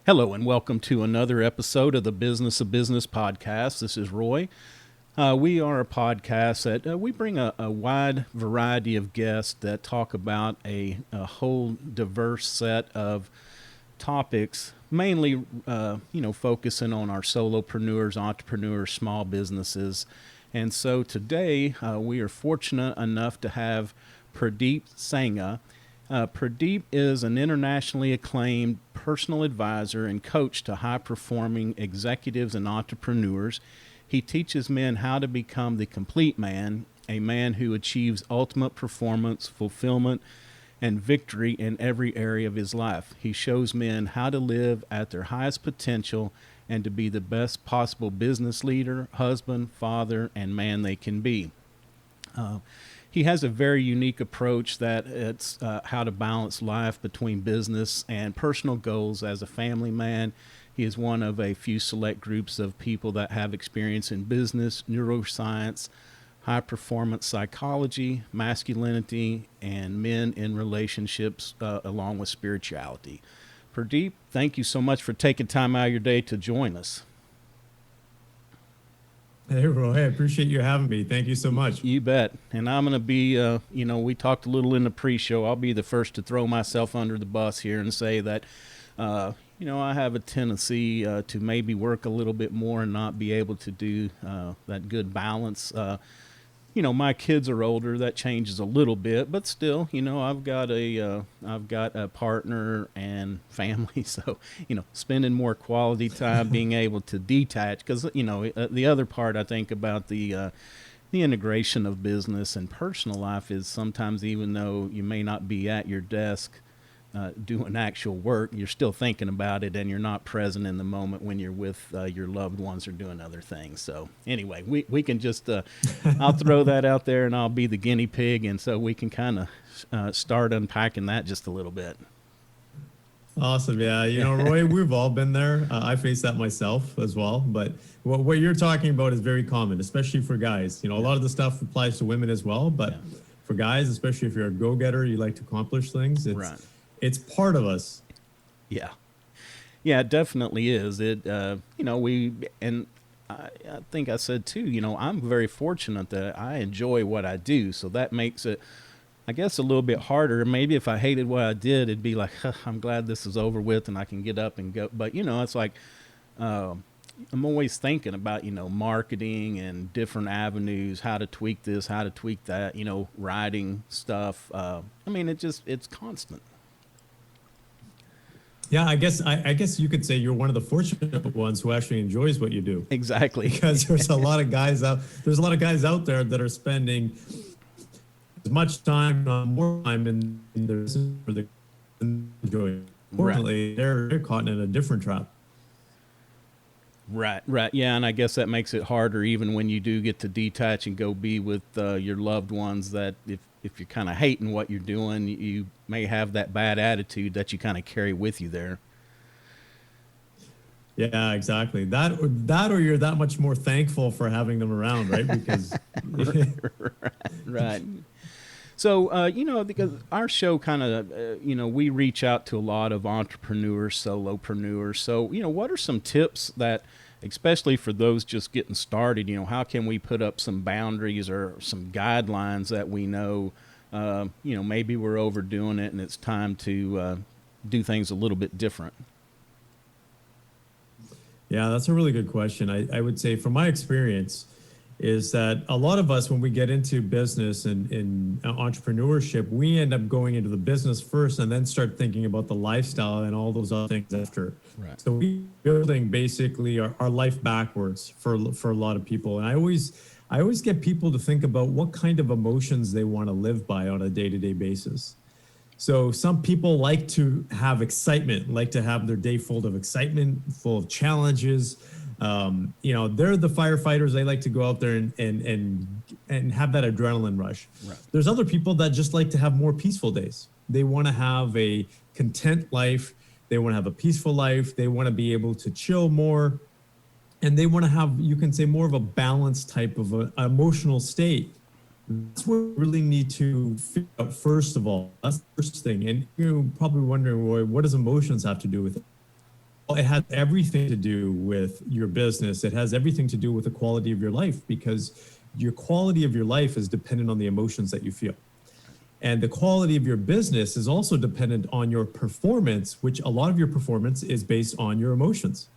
Hello and welcome to another episode of the Business of Business podcast. This is Roy. We are a podcast that we bring a wide variety of guests that talk about a whole diverse set of topics, mainly, focusing on our solopreneurs, entrepreneurs, small businesses. And so today we are fortunate enough to have Purdeep Sangha. Purdeep is an internationally acclaimed personal advisor and coach to high-performing executives and entrepreneurs. He teaches men how to become the complete man, a man who achieves ultimate performance, fulfillment, and victory in every area of his life. He shows men how to live at their highest potential and to be the best possible business leader, husband, father, and man they can be. He has a very unique approach that it's how to balance life between business and personal goals as a family man. He is one of a few select groups of people that have experience in business, neuroscience, high performance psychology, masculinity, and men in relationships, along with spirituality. Purdeep, thank you so much for taking time out of your day to join us. Hey, Roy, I appreciate you having me. Thank you so much. You bet. And I'm going to be, we talked a little in the pre-show. I'll be the first to throw myself under the bus here and say that, I have a tendency to maybe work a little bit more and not be able to do that good balance. My kids are older. That changes a little bit, but still, I've got a partner and family. So, spending more quality time, being able to detach, because, the other part I think about the integration of business and personal life is sometimes, even though you may not be at your desk doing actual work, you're still thinking about it and you're not present in the moment when you're with your loved ones or doing other things. So anyway, we can just, I'll throw that out there and I'll be the guinea pig. And so we can kind of start unpacking that just a little bit. Awesome. Yeah. Roy, we've all been there. I face that myself as well. But what you're talking about is very common, especially for guys. A lot of the stuff applies to women as well. But for guys, especially if you're a go-getter, you like to accomplish things. It's part of us. Yeah. Yeah, it definitely is. I think I said too, I'm very fortunate that I enjoy what I do. So that makes it, I guess, a little bit harder. Maybe if I hated what I did, it'd be like, I'm glad this is over with and I can get up and go. But, it's like, I'm always thinking about, marketing and different avenues, how to tweak this, how to tweak that, writing stuff. It's constant. Yeah, I guess you could say you're one of the fortunate ones who actually enjoys what you do. Enexactly. Because there's a lot of guys out there that are spending as much time, more time in their business for the enjoy. Unfortunately, they're caught in a different trap. Right. Yeah, and I guess that makes it harder even when you do get to detach and go be with your loved ones, that if you're kind of hating what you're doing, you may have that bad attitude that you kind of carry with you there. Yeah, exactly. That or you're that much more thankful for having them around, right? Because right. So, because our show kind of, we reach out to a lot of entrepreneurs, solopreneurs. So, what are some tips that, especially for those just getting started, how can we put up some boundaries or some guidelines that we know, maybe we're overdoing it and it's time to do things a little bit different? Yeah, that's a really good question. I would say from my experience is that a lot of us, when we get into business and in entrepreneurship, we end up going into the business first and then start thinking about the lifestyle and all those other things after. Right. So we're building basically our life backwards for a lot of people. And I always get people to think about what kind of emotions they want to live by on a day-to-day basis. So some people like to have excitement, like to have their day full of excitement, full of challenges. They're the firefighters. They like to go out there and have that adrenaline rush. Right. There's other people that just like to have more peaceful days. They want to have a content life. They want to have a peaceful life. They want to be able to chill more. And they want to have, you can say, more of a balanced type of a emotional state. That's what we really need to figure out first of all. That's the first thing. And you're probably wondering, Roy, what does emotions have to do with it? Well, it has everything to do with your business. It has everything to do with the quality of your life, because your quality of your life is dependent on the emotions that you feel. And the quality of your business is also dependent on your performance, which a lot of your performance is based on your emotions.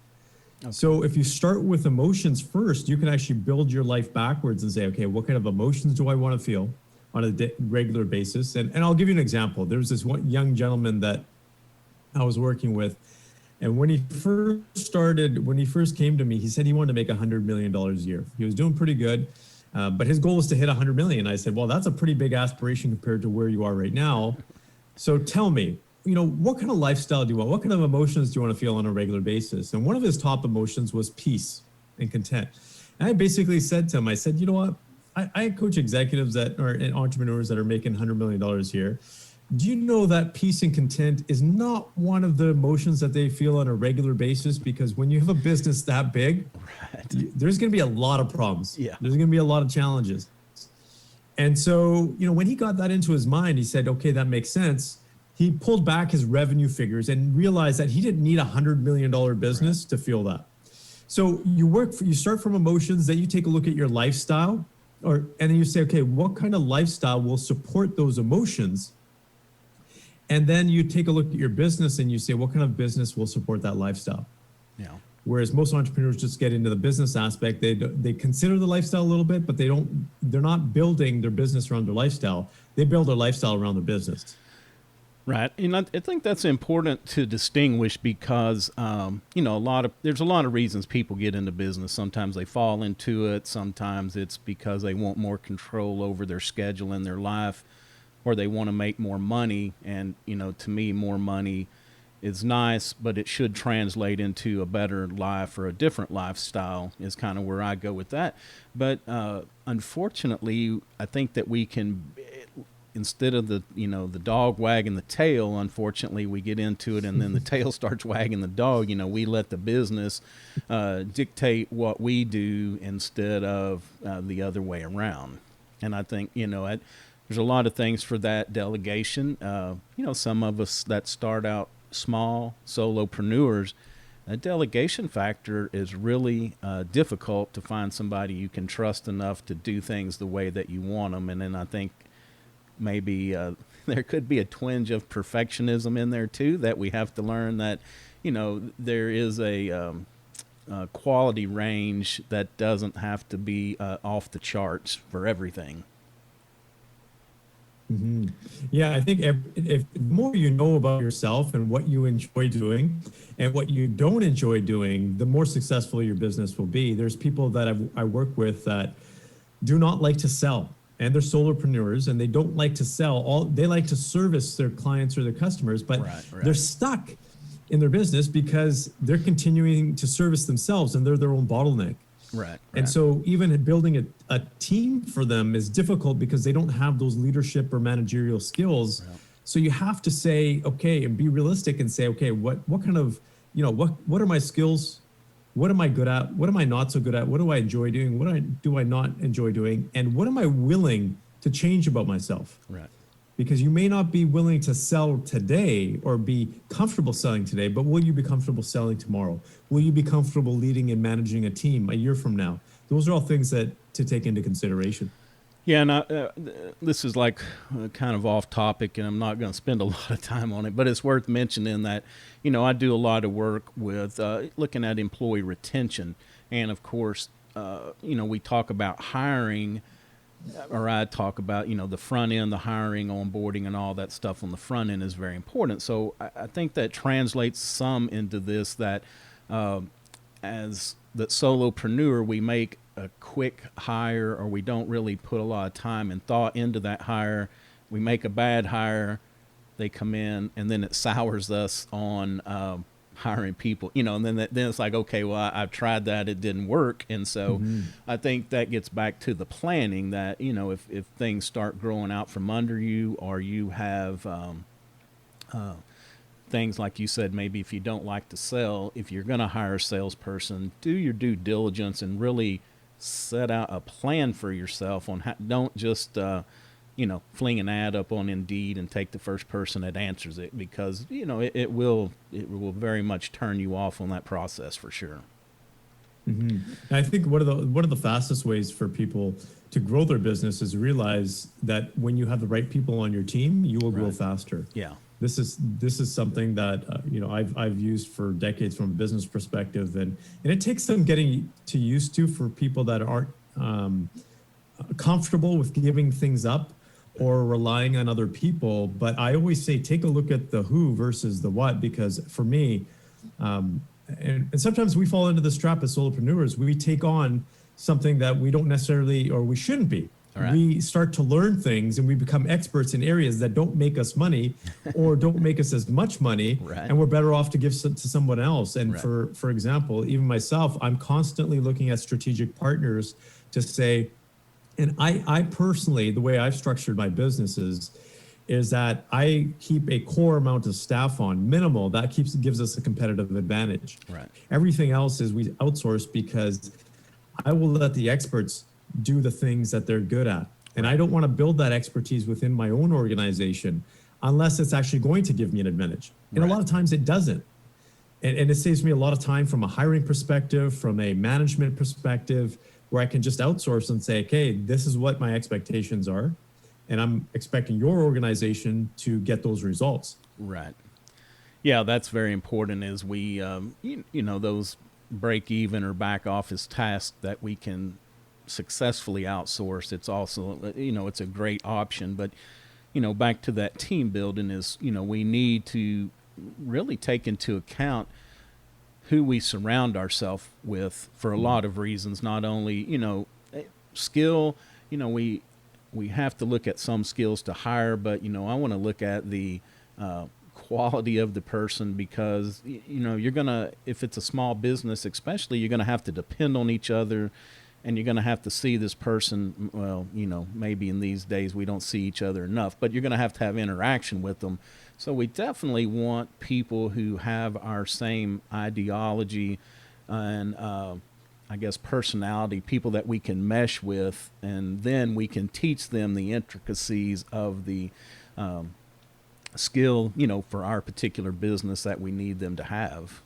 Okay. So if you start with emotions first, you can actually build your life backwards and say, okay, what kind of emotions do I want to feel on a regular basis? And I'll give you an example. There's this one young gentleman that I was working with. And when he first came to me, he said he wanted to make $100 million a year. He was doing pretty good. But his goal was to hit 100 million. I said, well, that's a pretty big aspiration compared to where you are right now. So tell me, what kind of lifestyle do you want? What kind of emotions do you want to feel on a regular basis? And one of his top emotions was peace and content. And I basically said to him, I said, you know what? I coach executives that are and entrepreneurs that are making $100 million a year. Do you know that peace and content is not one of the emotions that they feel on a regular basis? Because when you have a business that big, there's going to be a lot of problems. Yeah. There's going to be a lot of challenges. And so, when he got that into his mind, he said, okay, that makes sense. He pulled back his revenue figures and realized that he didn't need $100 million business to feel that. So you start from emotions, then you take a look at your lifestyle, and then you say, okay, what kind of lifestyle will support those emotions? And then you take a look at your business and you say, what kind of business will support that lifestyle? Yeah. Whereas most entrepreneurs just get into the business aspect. They consider the lifestyle a little bit, but they're not building their business around their lifestyle. They build their lifestyle around their business. Right. And I think that's important to distinguish because, there's a lot of reasons people get into business. Sometimes they fall into it. Sometimes it's because they want more control over their schedule and their life, or they want to make more money. And, to me, more money is nice, but it should translate into a better life or a different lifestyle is kind of where I go with that. But unfortunately, I think that we can, instead of the dog wagging the tail, unfortunately, we get into it and then the tail starts wagging the dog. We let the business dictate what we do instead of the other way around. And I think, there's a lot of things for that delegation. Some of us that start out small, solopreneurs, a delegation factor is really difficult to find somebody you can trust enough to do things the way that you want them. And then I think maybe there could be a twinge of perfectionism in there too, that we have to learn that, there is a quality range that doesn't have to be off the charts for everything. Mm-hmm. Yeah, I think if the more you know about yourself and what you enjoy doing and what you don't enjoy doing, the more successful your business will be. There's people that I work with that do not like to sell, and they're solopreneurs, and they don't like to sell. They like to service their clients or their customers, but they're stuck in their business because they're continuing to service themselves, and they're their own bottleneck. Right. And so even building a team for them is difficult because they don't have those leadership or managerial skills. Right. So you have to say, okay, and be realistic and say, okay, what kind of, what are my skills? What am I good at? What am I not so good at? What do I enjoy doing? What do I not enjoy doing? And what am I willing to change about myself? Right. Because you may not be willing to sell today or be comfortable selling today, but will you be comfortable selling tomorrow? Will you be comfortable leading and managing a team a year from now? Those are all things to take into consideration. Yeah, and this is like kind of off topic, and I'm not going to spend a lot of time on it, but it's worth mentioning that, I do a lot of work with looking at employee retention. And of course, we talk about hiring, or I talk about, the front end, the hiring, onboarding, and all that stuff on the front end is very important. So I think that translates some into this, that as the solopreneur, we make a quick hire, or we don't really put a lot of time and thought into that hire. We make a bad hire, they come in, and then it sours us on hiring people, and then it's like, okay, well, I've tried that, it didn't work. And so I think that gets back to the planning that, if things start growing out from under you, or you have things like you said, maybe if you don't like to sell, if you're going to hire a salesperson, do your due diligence and really set out a plan for yourself on how, don't just fling an ad up on Indeed and take the first person that answers it, because, it will very much turn you off on that process for sure. Mm-hmm. I think one of the fastest ways for people to grow their business is realize that when you have the right people on your team, you will grow faster. Yeah. This is something that I've used for decades from a business perspective, and it takes some getting used to for people that aren't comfortable with giving things up or relying on other people. But I always say, take a look at the who versus the what, because for me, and sometimes we fall into this trap as solopreneurs. We take on something that we don't necessarily, or we shouldn't be. Right. We start to learn things and we become experts in areas that don't make us money or don't make us as much money. Right. And we're better off to give to someone else. And right. for example, even myself, I'm constantly looking at strategic partners to say, and I personally, the way I've structured my businesses is that I keep a core amount of staff on, minimal. That gives us a competitive advantage. Right. Everything else is we outsource, because I will let the experts do the things that they're good at. And I don't want to build that expertise within my own organization unless it's actually going to give me an advantage. And a lot of times it doesn't. And it saves me a lot of time from a hiring perspective, from a management perspective, where I can just outsource and say, okay, this is what my expectations are. And I'm expecting your organization to get those results. Right. Yeah, that's very important, as we, those break even or back office tasks that we can successfully outsource. It's also, it's a great option. But, back to that team building is, we need to really take into account who we surround ourselves with for a lot of reasons. Not only, skill, we have to look at some skills to hire, but, I want to look at the quality of the person, because, you're going to, if it's a small business especially, you're going to have to depend on each other, and you're going to have to see this person. Well, maybe in these days we don't see each other enough, but you're going to have interaction with them. So we definitely want people who have our same ideology and, I guess, personality, people that we can mesh with, and then we can teach them the intricacies of the skill, for our particular business that we need them to have.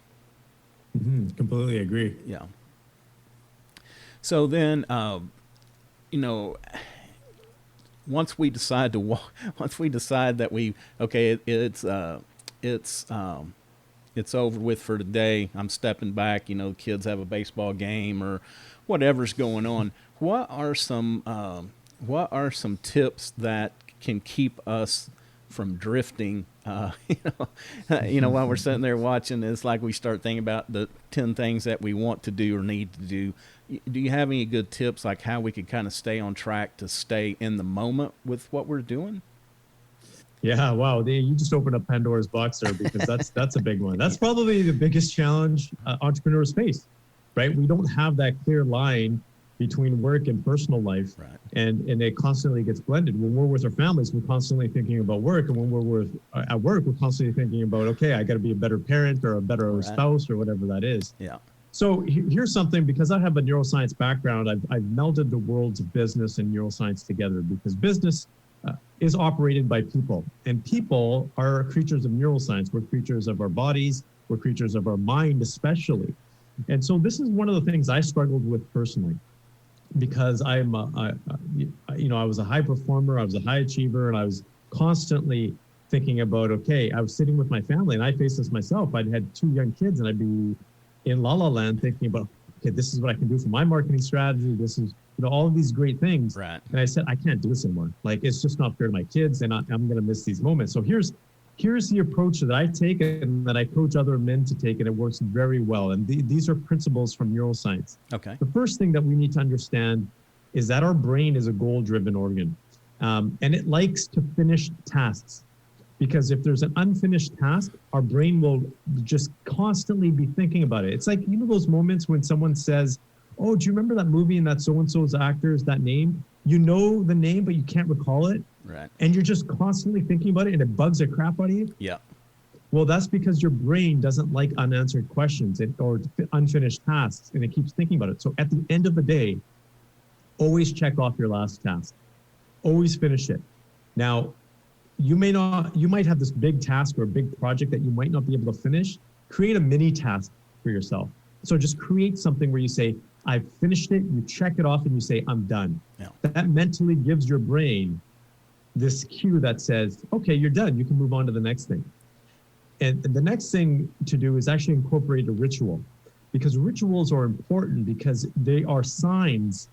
Mm-hmm. Completely agree. Yeah. So then, once we decide that it's over with for today, I'm stepping back, the kids have a baseball game or whatever's going on. What are some tips that can keep us from drifting? While we're sitting there watching, it's like we start thinking about the 10 things that we want to do or need to do. Do you have any good tips, like how we could kind of stay on track to stay in the moment with what we're doing? Yeah, wow. You just opened up Pandora's box there, because that's a big one. That's probably the biggest challenge entrepreneurs face, right? We don't have that clear line between work and personal life, right. and it constantly gets blended. When we're with our families, we're constantly thinking about work, and when we're at work, we're constantly thinking about, okay, I got to be a better parent or a better right. spouse or whatever that is. Yeah. So here's something, because I have a neuroscience background, I've melded the worlds of business and neuroscience together, because business is operated by people, and people are creatures of neuroscience. We're creatures of our bodies. We're creatures of our mind, especially. And so this is one of the things I struggled with personally, because I was a high performer, I was a high achiever, and I was constantly thinking about, okay, I was sitting with my family, and I faced this myself. I'd had 2 young kids, and I'd be in la la land thinking about, okay, this is what I can do for my marketing strategy. This is, all of these great things. Right. And I said, I can't do this anymore. Like, it's just not fair to my kids, and I'm going to miss these moments. So here's the approach that I take and that I coach other men to take, and it works very well. And these are principles from neuroscience. Okay. The first thing that we need to understand is that our brain is a goal-driven organ, and it likes to finish tasks. Because if there's an unfinished task, our brain will just constantly be thinking about it. It's like, those moments when someone says, oh, do you remember that movie and that so-and-so's actor's that name? You know the name, but you can't recall it. Right. And you're just constantly thinking about it, and it bugs the crap out of you. Yeah. Well, that's because your brain doesn't like unanswered questions or unfinished tasks, and it keeps thinking about it. So at the end of the day, always check off your last task. Always finish it. Now, you might have this big task or a big project that you might not be able to finish. Create a mini task for yourself. So just create something where you say, I've finished it, you check it off and you say, I'm done. Yeah. That mentally gives your brain this cue that says, okay, you're done. You can move on to the next thing. And the next thing to do is actually incorporate a ritual, because rituals are important because they are signs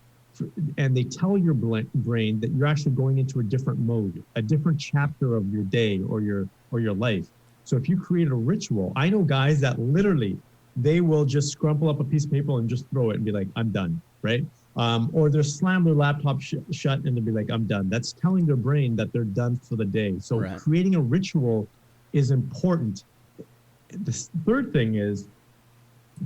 and they tell your brain that you're actually going into a different mode, a different chapter of your day or your life. So if you create a ritual, I know guys that literally, they will just scrumple up a piece of paper and just throw it and be like, I'm done, right? Or they'll slam their laptop shut and they'll be like, I'm done. That's telling their brain that they're done for the day. So creating a ritual is important. The third thing is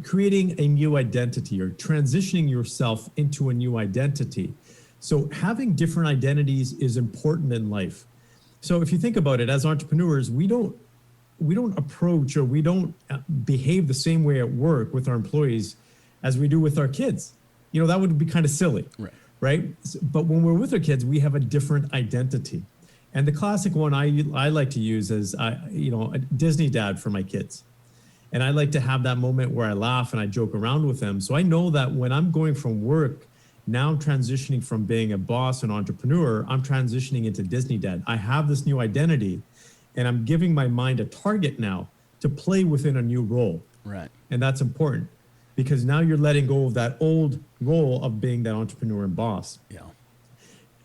creating a new identity or transitioning yourself into a new identity. So having different identities is important in life. So if you think about it, as entrepreneurs, we don't approach or we don't behave the same way at work with our employees as we do with our kids. You know, that would be kind of silly, right? But when we're with our kids, we have a different identity. And the classic one I like to use is, a Disney dad for my kids. And I like to have that moment where I laugh and I joke around with them. So I know that when I'm going from work, now I'm transitioning from being a boss and entrepreneur, I'm transitioning into Disney dad. I have this new identity and I'm giving my mind a target now to play within a new role. Right. And that's important because now you're letting go of that old role of being that entrepreneur and boss. Yeah.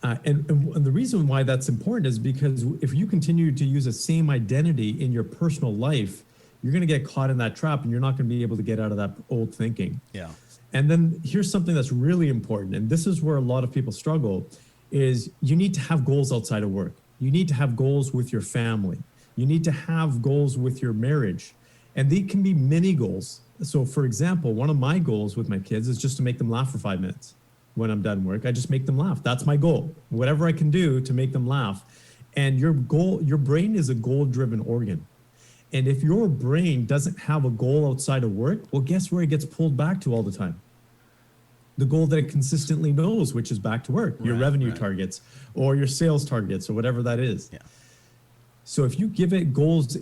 And the reason why that's important is because if you continue to use the same identity in your personal life, you're going to get caught in that trap and you're not going to be able to get out of that old thinking. Yeah. And then here's something that's really important. And this is where a lot of people struggle is you need to have goals outside of work. You need to have goals with your family. You need to have goals with your marriage. And they can be mini goals. So for example, one of my goals with my kids is just to make them laugh for 5 minutes. When I'm done work, I just make them laugh. That's my goal. Whatever I can do to make them laugh. And your brain is a goal-driven organ. And if your brain doesn't have a goal outside of work, well, guess where it gets pulled back to all the time? The goal that it consistently knows, which is back to work, your revenue targets or your sales targets or whatever that is. Yeah. So if you give it goals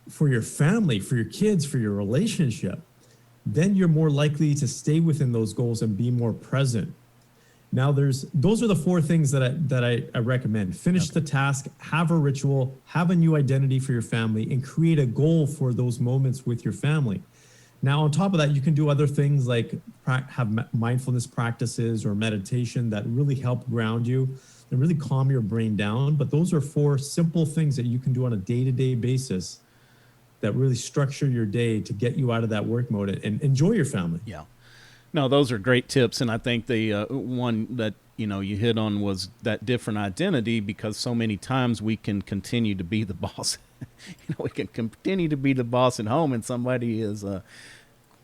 for your family, for your kids, for your relationship, then you're more likely to stay within those goals and be more present. Now those are the 4 things that I recommend. Finish the task, have a ritual, have a new identity for your family, and create a goal for those moments with your family. Now, on top of that, you can do other things like have mindfulness practices or meditation that really help ground you and really calm your brain down. But those are 4 simple things that you can do on a day-to-day basis that really structure your day to get you out of that work mode and enjoy your family. Yeah. No, those are great tips. And I think the one that, you hit on was that different identity, because so many times we can continue to be the boss. We can continue to be the boss at home and somebody is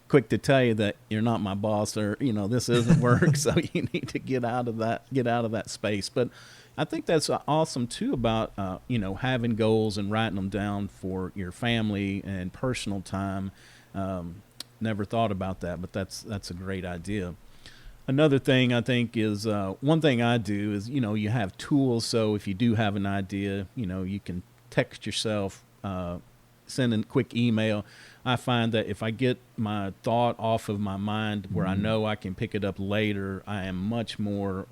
quick to tell you that you're not my boss or, this isn't work. So you need to get out of that space. But I think that's awesome too about, having goals and writing them down for your family and personal time. Never thought about that, but that's a great idea. Another thing I think is one thing I do is, you have tools. So if you do have an idea, you can text yourself, send a quick email. I find that if I get my thought off of my mind where I know I can pick it up later, I am much more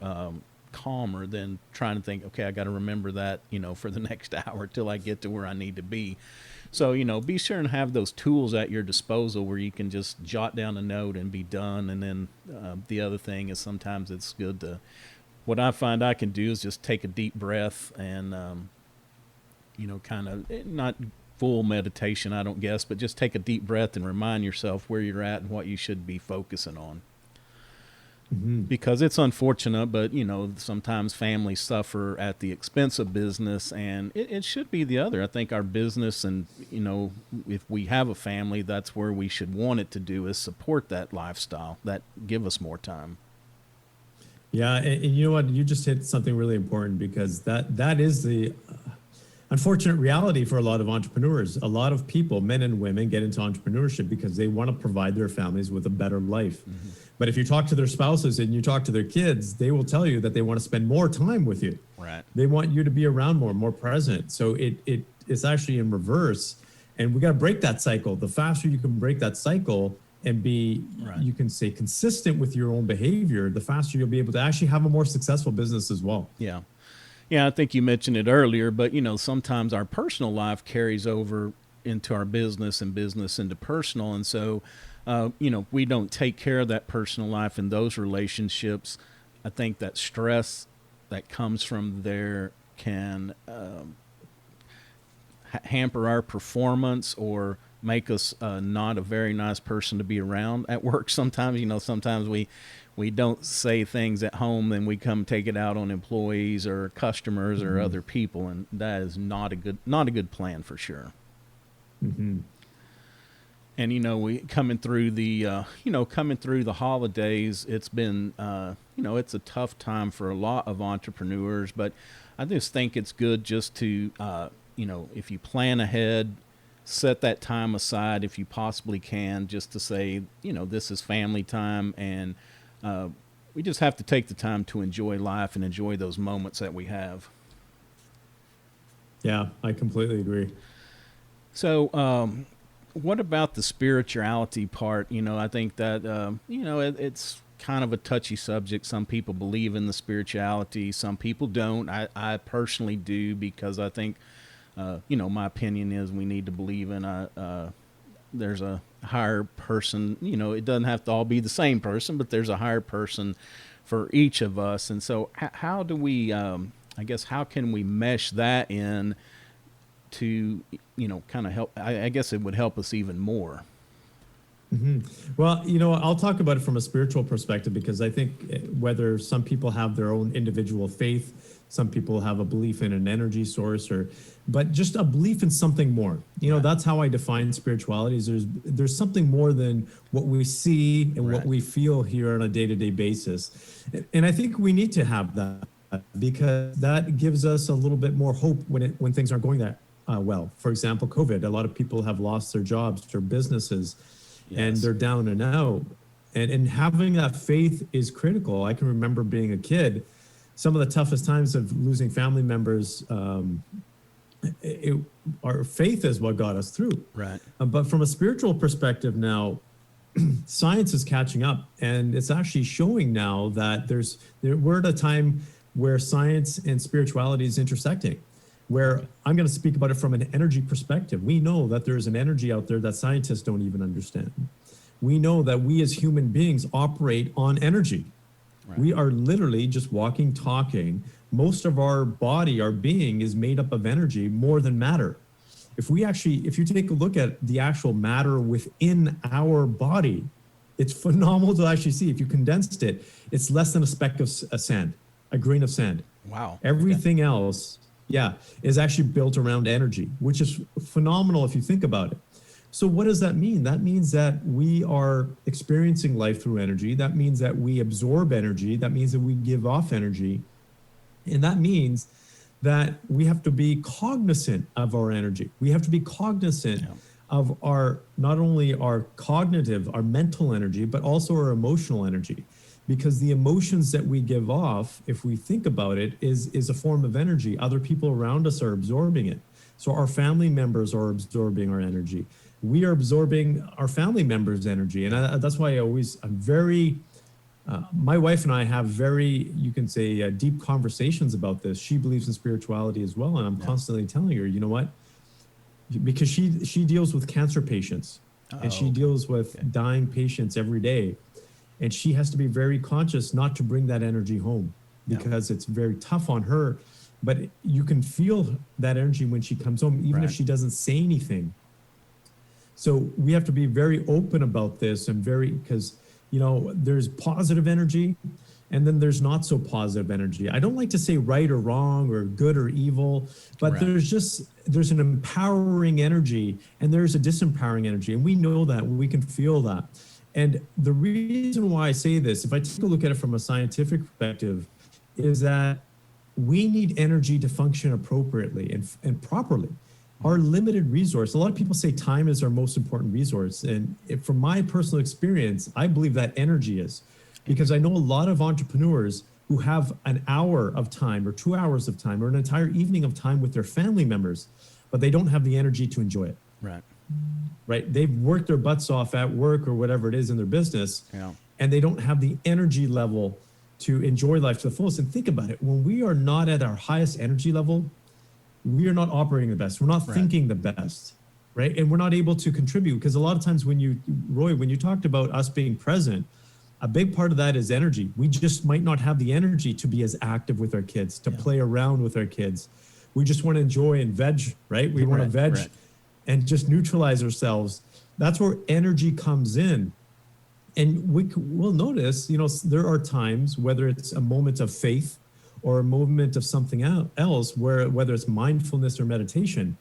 calmer than trying to think, okay, I got to remember that, for the next hour till I get to where I need to be. So, be sure and have those tools at your disposal where you can just jot down a note and be done. And then the other thing is sometimes it's good to, what I find I can do is just take a deep breath and, kind of not full meditation, I don't guess, but just take a deep breath and remind yourself where you're at and what you should be focusing on. Because it's unfortunate, but, sometimes families suffer at the expense of business, and it should be the other. I think our business and, if we have a family, that's where we should want it to do is support that lifestyle, that give us more time. Yeah. And you know what? You just hit something really important because that is the unfortunate reality for a lot of entrepreneurs. A lot of people, men and women, get into entrepreneurship because they want to provide their families with a better life. But if you talk to their spouses and you talk to their kids, they will tell you that they want to spend more time with you. Right. They want you to be around more present. So it's actually in reverse. And we got to break that cycle. The faster you can break that cycle and be, you can say, consistent with your own behavior, the faster you'll be able to actually have a more successful business as well. Yeah. Yeah, I think you mentioned it earlier, but, sometimes our personal life carries over into our business and business into personal. And so, we don't take care of that personal life and those relationships. I think that stress that comes from there can hamper our performance or make us not a very nice person to be around at work. Sometimes, sometimes we don't say things at home and we come take it out on employees or customers or other people. And that is not a good plan for sure. Mm-hmm. And, we coming through the holidays, it's been, it's a tough time for a lot of entrepreneurs, but I just think it's good just to, if you plan ahead, set that time aside if you possibly can, just to say, this is family time, and we just have to take the time to enjoy life and enjoy those moments that we have. Yeah, I completely agree. So, what about the spirituality part? I think that, it's kind of a touchy subject. Some people believe in the spirituality. Some people don't. I personally do, because I think, my opinion is we need to believe in there's a higher person. It doesn't have to all be the same person, but there's a higher person for each of us. And so how do we, how can we mesh that in to, kind of help? I guess it would help us even more. Mm-hmm. Well, I'll talk about it from a spiritual perspective, because I think whether some people have their own individual faith, some people have a belief in an energy source, but just a belief in something more. That's how I define spirituality. Is there's something more than what we see and what we feel here on a day-to-day basis. And I think we need to have that, because that gives us a little bit more hope when things aren't going that well. For example, COVID, a lot of people have lost their jobs, their businesses, and they're down and out. And having that faith is critical. I can remember being a kid, some of the toughest times of losing family members, our faith is what got us through. Right. But from a spiritual perspective now, science is catching up, and it's actually showing now that we're at a time where science and spirituality is intersecting, where I'm going to speak about it from an energy perspective. We know that there's an energy out there that scientists don't even understand. We know that we as human beings operate on energy. Right. We are literally just walking, talking. Most of our body, our being, is made up of energy more than matter. If you take a look at the actual matter within our body, it's phenomenal to actually see. If you condensed it, it's less than a speck of sand, a grain of sand. Wow. Everything else, is actually built around energy, which is phenomenal if you think about it. So what does that mean? That means that we are experiencing life through energy. That means that we absorb energy. That means that we give off energy. And that means that we have to be cognizant of our energy. We have to be cognizant of not only our cognitive, our mental energy, but also our emotional energy. Because the emotions that we give off, if we think about it, is a form of energy. Other people around us are absorbing it. So our family members are absorbing our energy. We are absorbing our family members' energy. And that's why my wife and I have very, you can say, deep conversations about this. She believes in spirituality as well. And I'm constantly telling her, you know what? Because she deals with cancer patients and she deals with dying patients every day. And she has to be very conscious not to bring that energy home, because it's very tough on her. But you can feel that energy when she comes home, even if she doesn't say anything. So we have to be very open about this, and because, there's positive energy and then there's not so positive energy. I don't like to say right or wrong or good or evil, but there's an empowering energy and there's a disempowering energy. And we know that, we can feel that. And the reason why I say this, if I take a look at it from a scientific perspective, is that we need energy to function appropriately and properly. our limited resource. A lot of people say time is our most important resource. And from my personal experience, I believe that energy is, because I know a lot of entrepreneurs who have an hour of time or 2 hours of time or an entire evening of time with their family members, but they don't have the energy to enjoy it. Right. Right. They've worked their butts off at work or whatever it is in their business, Yeah. and they don't have the energy level to enjoy life to the fullest. And think about it. When we are not at our highest energy level, we are not operating the best. We're not thinking the best, right? And we're not able to contribute, because a lot of times when you talked about us being present, a big part of that is energy. We just might not have the energy to be as active with our kids, to play around with our kids. We just want to enjoy and veg, right? We want to veg and just neutralize ourselves. That's where energy comes in. And we'll notice, there are times, whether it's a moment of faith or a moment of something else, whether it's mindfulness or meditation,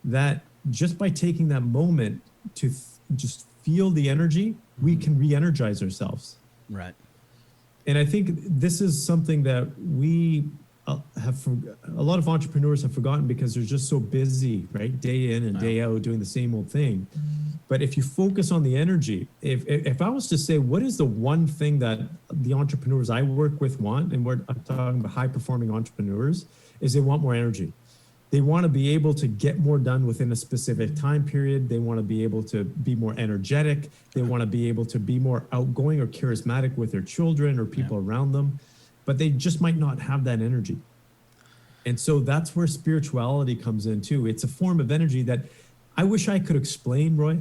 that just by taking that moment to just feel the energy, we can re-energize ourselves. Right. And I think this is something that we a lot of entrepreneurs have forgotten, because they're just so busy, right? Day in and day out doing the same old thing. But if you focus on the energy, if I was to say, what is the one thing that the entrepreneurs I work with want, and I'm talking about high performing entrepreneurs, is they want more energy. They want to be able to get more done within a specific time period. They want to be able to be more energetic. They want to be able to be more outgoing or charismatic with their children or people around them, but they just might not have that energy. And so that's where spirituality comes in too. It's a form of energy that I wish I could explain, Roy,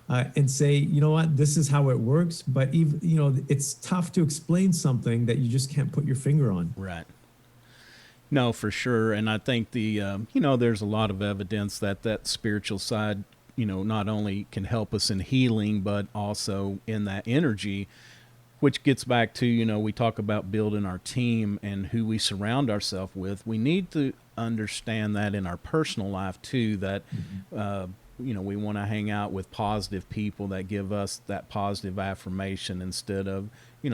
and say, you know what, this is how it works. But even, it's tough to explain something that you just can't put your finger on. Right. No, for sure. And I think there's a lot of evidence that spiritual side, not only can help us in healing, but also in that energy, which gets back to, we talk about building our team and who we surround ourselves with. We need to understand that in our personal life too, that, we want to hang out with positive people that give us that positive affirmation, instead of,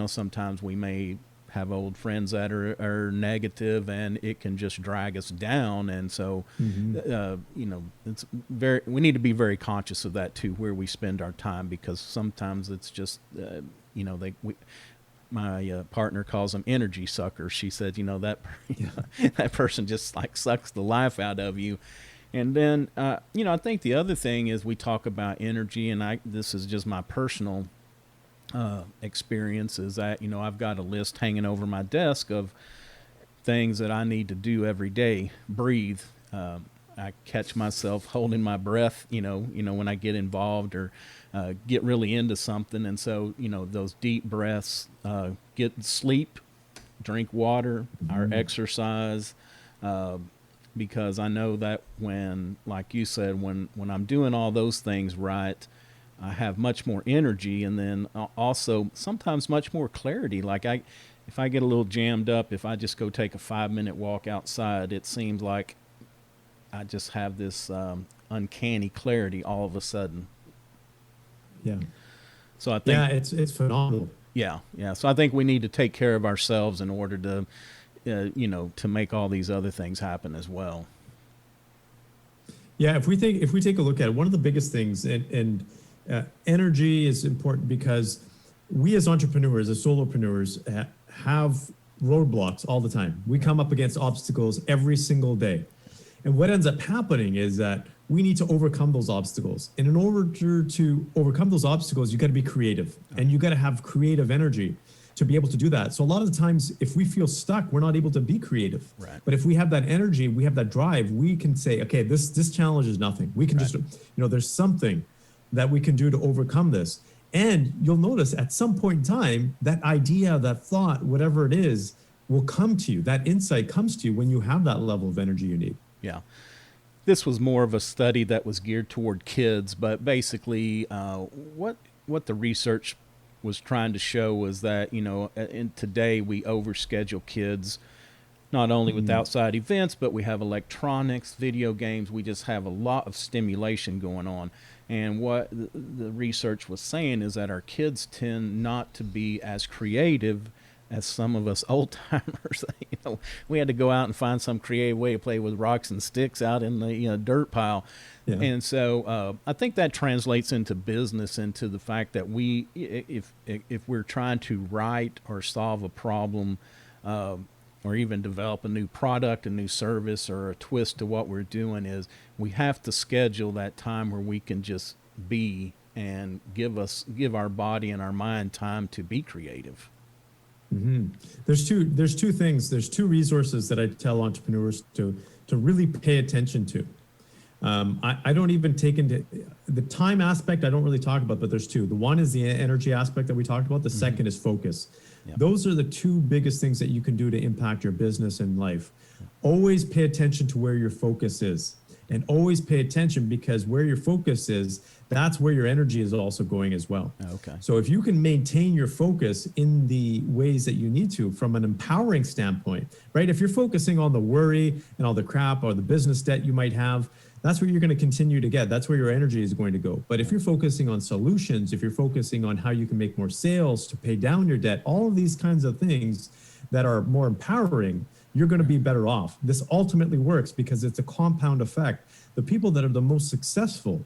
sometimes we may have old friends that are negative, and it can just drag us down. And so, it's we need to be very conscious of that too, where we spend our time, because sometimes it's just, my partner calls them energy suckers. She said, that person just like sucks the life out of you. And then, I think the other thing is, we talk about energy, and this is just my personal experience, is that, I've got a list hanging over my desk of things that I need to do every day. Breathe. I catch myself holding my breath, when I get involved or get really into something. And so, those deep breaths, get sleep, drink water, or exercise, because I know that when, like you said, when I'm doing all those things right, I have much more energy, and then also sometimes much more clarity. Like if I get a little jammed up, if I just go take a 5-minute walk outside, it seems like I just have this uncanny clarity all of a sudden. Yeah. So I think it's phenomenal. Yeah. So I think we need to take care of ourselves in order to, to make all these other things happen as well. Yeah. If we take a look at it, one of the biggest things, and energy is important, because we as entrepreneurs, as solopreneurs, have roadblocks all the time. We come up against obstacles every single day. And what ends up happening is that we need to overcome those obstacles. And in order to overcome those obstacles, you got to be creative, and you got to have creative energy to be able to do that. So a lot of the times, if we feel stuck, we're not able to be creative. Right. But if we have that energy, we have that drive, we can say, okay, this challenge is nothing. We can just, there's something that we can do to overcome this. And you'll notice at some point in time, that idea, that thought, whatever it is, will come to you. That insight comes to you when you have that level of energy you need. Yeah. This was more of a study that was geared toward kids, but basically what the research was trying to show was that, in today we overschedule kids, not only with outside events, but we have electronics, video games. We just have a lot of stimulation going on. And what the research was saying is that our kids tend not to be as creative as some of us old timers, we had to go out and find some creative way to play with rocks and sticks out in the dirt pile. Yeah. And so I think that translates into business, into the fact that if we're trying to write or solve a problem, or even develop a new product, a new service, or a twist to what we're doing, is we have to schedule that time where we can just be and give our body and our mind time to be creative. Mm-hmm. There's two things. There's two resources that I tell entrepreneurs to really pay attention to. I don't even take into the time aspect. I don't really talk about, but there's two. The one is the energy aspect that we talked about. The second is focus. Yep. Those are the two biggest things that you can do to impact your business and life. Always pay attention to where your focus is, and always pay attention, because where your focus is, that's where your energy is also going as well. Okay. So if you can maintain your focus in the ways that you need to from an empowering standpoint, right? If you're focusing on the worry and all the crap or the business debt you might have, that's where you're going to continue to get. That's where your energy is going to go. But if you're focusing on solutions, if you're focusing on how you can make more sales to pay down your debt, all of these kinds of things that are more empowering, you're going to be better off. This ultimately works because it's a compound effect. The people that are the most successful,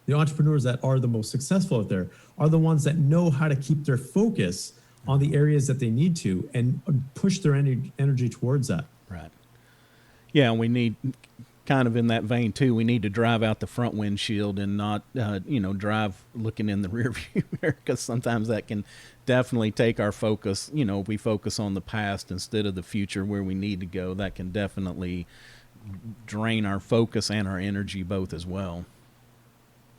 the entrepreneurs that are the most successful out there, are the ones that know how to keep their focus on the areas that they need to and push their energy towards that. Right. Yeah, and we need, kind of in that vein too, we need to drive out the front windshield and not, drive looking in the rear view mirror, because sometimes that can definitely take our focus. If we focus on the past instead of the future where we need to go, that can definitely drain our focus and our energy both as well.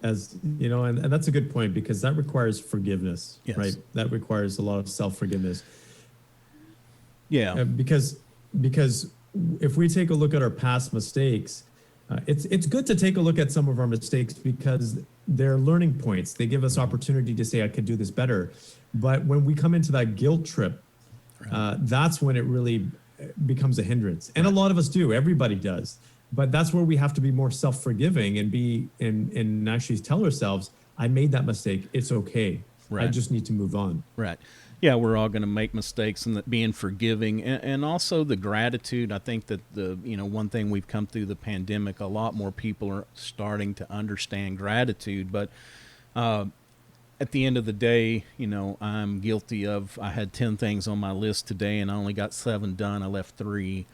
As you know, and that's a good point, because that requires forgiveness, yes. Right? That requires a lot of self-forgiveness. Yeah. Because if we take a look at our past mistakes, it's good to take a look at some of our mistakes, because they're learning points. They give us opportunity to say, I could do this better. But when we come into that guilt trip, right, that's when it really becomes a hindrance. And right, a lot of us do. Everybody does. But that's where we have to be more self-forgiving and actually tell ourselves, I made that mistake. It's okay. Right. I just need to move on. Right. Yeah, we're all going to make mistakes, and being forgiving, and also the gratitude. I think that one thing we've come through the pandemic, a lot more people are starting to understand gratitude. But at the end of the day, I'm guilty of, I had 10 things on my list today and I only got 7 done. I left 3.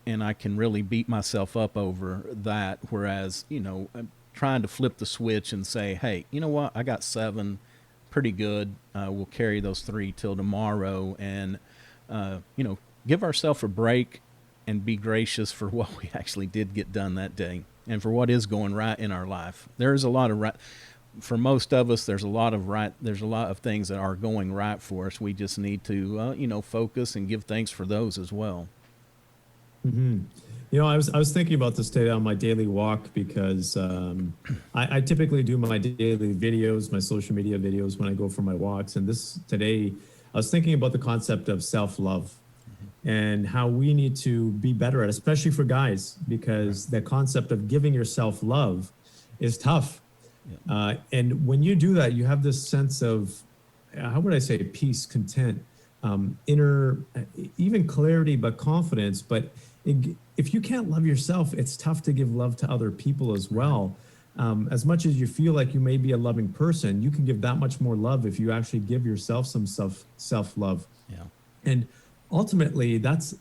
And I can really beat myself up over that. Whereas, I'm trying to flip the switch and say, hey, you know what? I got 7, pretty good. We'll carry those 3 till tomorrow, and, give ourselves a break and be gracious for what we actually did get done that day and for what is going right in our life. There's a lot of right. For most of us, there's a lot of things that are going right for us. We just need to, focus and give thanks for those as well. Mm-hmm. I was thinking about this today on my daily walk, because I typically do my daily videos, my social media videos, when I go for my walks. And today, I was thinking about the concept of self-love and how we need to be better at, especially for guys, because the concept of giving yourself love is tough. Yeah. And when you do that, you have this sense of, how would I say, peace, content, inner, even clarity, but confidence. But if you can't love yourself, it's tough to give love to other people as well. As much as you feel like you may be a loving person, you can give that much more love if you actually give yourself some self-love. Yeah. And ultimately, that's,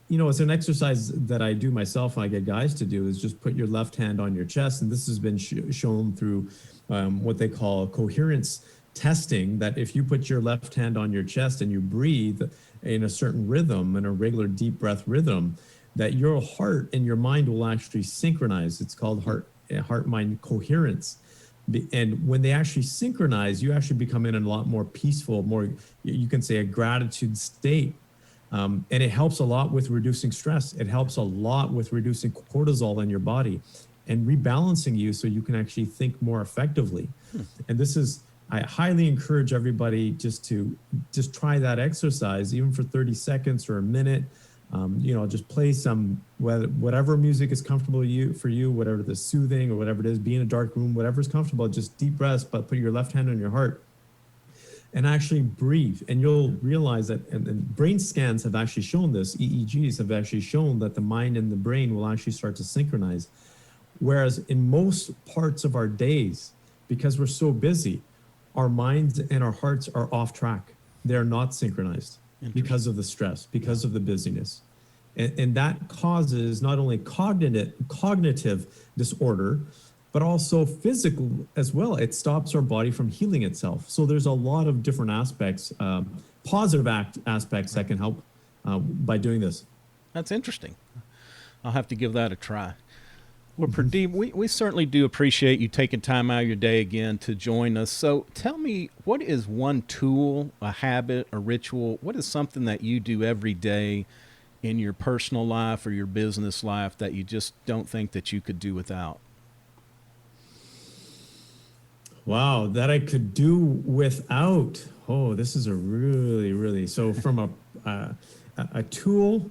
it's an exercise that I do myself and I get guys to do, is just put your left hand on your chest. And this has been shown through what they call coherence testing, that if you put your left hand on your chest and you breathe in a certain rhythm, in a regular deep breath rhythm, that your heart and your mind will actually synchronize. It's called heart-mind coherence. And when they actually synchronize, you actually become in a lot more peaceful, more, you can say, a gratitude state. And it helps a lot with reducing stress. It helps a lot with reducing cortisol in your body and rebalancing you so you can actually think more effectively. And I highly encourage everybody just try that exercise, even for 30 seconds or a minute. Just play some, whatever music is comfortable for you, whatever the soothing or whatever it is, be in a dark room, whatever's comfortable, just deep breaths, but put your left hand on your heart and actually breathe. And you'll realize that, and brain scans have actually shown this, EEGs have actually shown that the mind and the brain will actually start to synchronize. Whereas in most parts of our days, because we're so busy, our minds and our hearts are off track. They're not synchronized because of the stress, because of the busyness. And that causes not only cognitive disorder, but also physical as well. It stops our body from healing itself. So there's a lot of different aspects, positive aspects that can help by doing this. That's interesting. I'll have to give that a try. Well, Purdeep, we certainly do appreciate you taking time out of your day again to join us. So tell me, what is one tool, a habit, a ritual? What is something that you do every day in your personal life or your business life that you just don't think that you could do without? Wow, that I could do without. Oh, this is a really, so from a tool.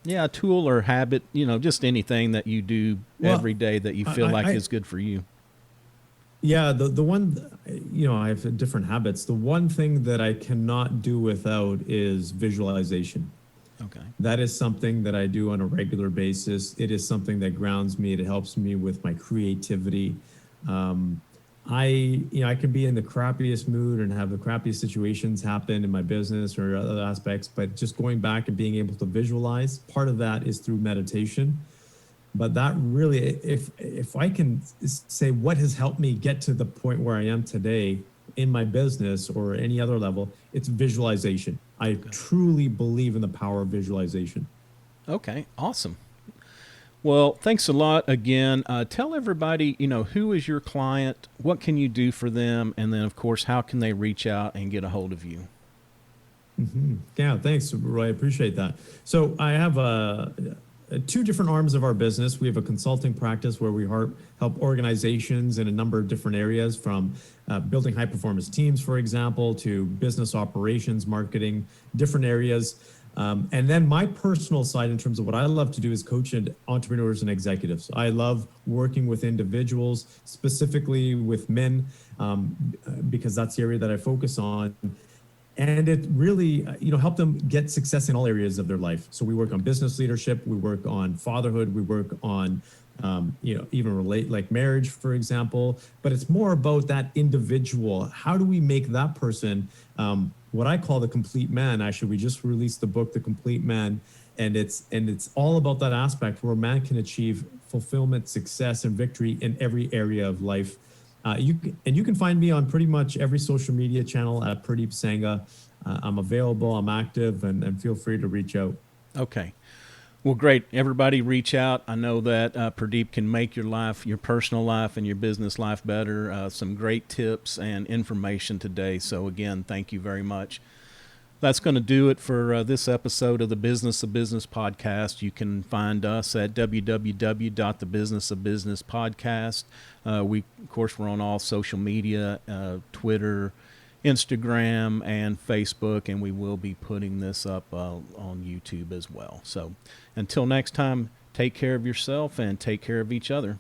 Yeah, a tool or habit, just anything that you do every day that you feel like is good for you. Yeah, the one, I have different habits. The one thing that I cannot do without is visualization. Okay. That is something that I do on a regular basis. It is something that grounds me. It helps me with my creativity. I can be in the crappiest mood and have the crappiest situations happen in my business or other aspects, but just going back and being able to visualize, part of that is through meditation. But that really, if I can say what has helped me get to the point where I am today in my business or any other level, it's visualization. I truly believe in the power of visualization. Okay, awesome. Well, thanks a lot again. Tell everybody, who is your client? What can you do for them? And then, of course, how can they reach out and get a hold of you? Mm-hmm. Yeah, thanks, Roy. I appreciate that. So I have two different arms of our business. We have a consulting practice where we help organizations in a number of different areas, from building high performance teams, for example, to business operations, marketing, different areas. And then my personal side, in terms of what I love to do, is coach entrepreneurs and executives. I love working with individuals, specifically with men, because that's the area that I focus on. And it really, help them get success in all areas of their life. So we work on business leadership, we work on fatherhood, we work on, even relate like marriage, for example. But it's more about that individual. How do we make that person what I call the complete man? Actually, we just released the book, The Complete Man, and it's all about that aspect where man can achieve fulfillment, success, and victory in every area of life. You can find me on pretty much every social media channel at Purdeep Sangha. I'm available, I'm active, and feel free to reach out. Okay. Well, great. Everybody reach out. I know that Purdeep can make your life, your personal life and your business life better. Some great tips and information today. So again, thank you very much. That's going to do it for this episode of the Business of Business podcast. You can find us at www.thebusinessofbusinesspodcast. Of course, we're on all social media, Twitter, Instagram, and Facebook, and we will be putting this up on YouTube as well. So until next time, take care of yourself and take care of each other.